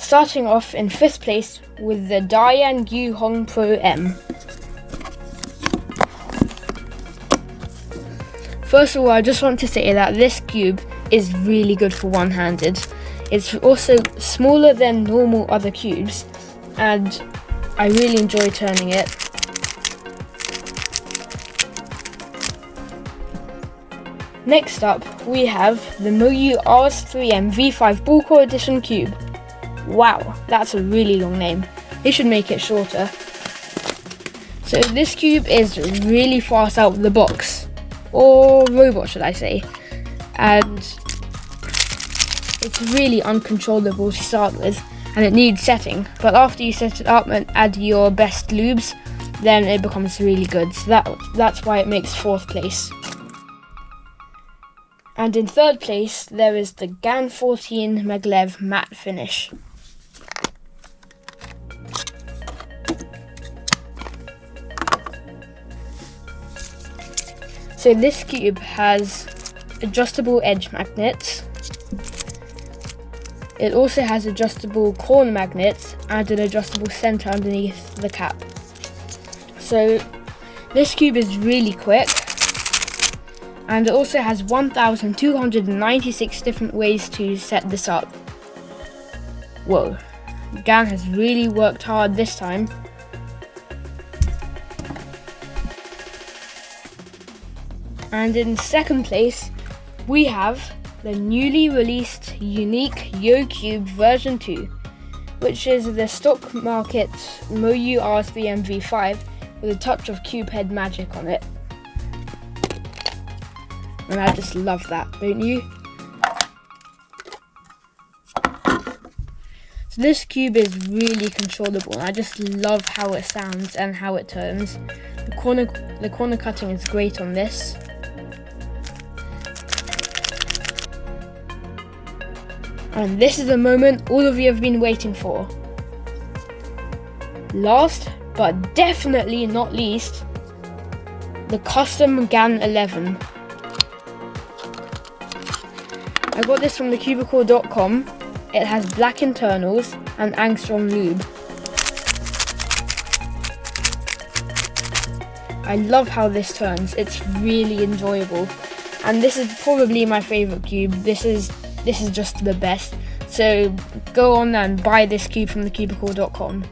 starting off in 5th place with the Dian Yu Hong Pro M. First of all, I just want to say that this cube is really good for one-handed. It's also smaller than normal other cubes, and I really enjoy turning it. Next up, we have the Moyu RS3M V5 Ball Core Edition Cube. Wow, that's a really long name. They should make it shorter. So this cube is really fast out of the box, or robot should I say, and it's really uncontrollable to start with, and it needs setting, but after you set it up and add your best lubes, then it becomes really good. So that's why it makes 4th place. And in 3rd place, there is the GAN 14 Maglev Matte Finish. So this cube has adjustable edge magnets. It also has adjustable corner magnets and an adjustable center underneath the cap. So this cube is really quick, and it also has 1,296 different ways to set this up. Whoa, GAN has really worked hard this time. And in 2nd place, we have the newly released unique Yo Cube version 2, which is the stock market Moyu RS3M V5 with a touch of Cubehead magic on it. And I just love that, don't you? So this cube is really controllable, and I just love how it sounds and how it turns. The corner cutting is great on this. And this is the moment all of you have been waiting for. Last, but definitely not least, the custom GAN 11. I got this from thecubicle.com. It has black internals and angstrom lube. I love how this turns, it's really enjoyable. And this is probably my favourite cube. This is just the best. So go on and buy this cube from thecubicle.com.